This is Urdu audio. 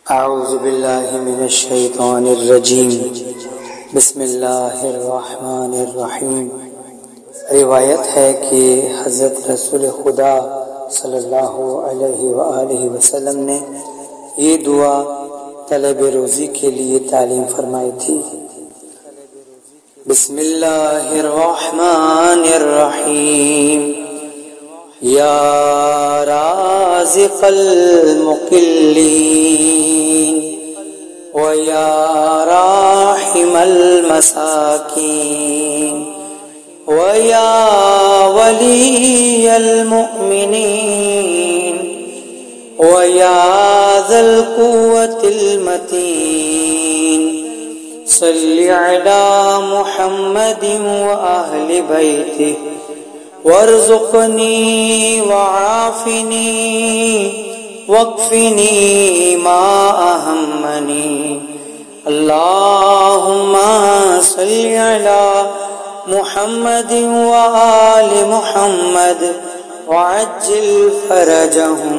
اعوذ باللہ من الشیطان الرجیم بسم اللہ الرحمن الرحیم۔ روایت ہے کہ حضرت رسول خدا صلی اللہ علیہ وآلہ وسلم نے یہ دعا طلب روزی کے لیے تعلیم فرمائی تھی۔ بسم اللہ الرحمن الرحیم یا رازق المقلین ویا راحم المساکین ویا ولی المؤمنین ویا ذا القوة المتین صل علی محمد وآل بیتہ وارزقنی وعافنی واکفنی ما اہمنی اللہم صل علی محمد وآل محمد وعجل فرجہم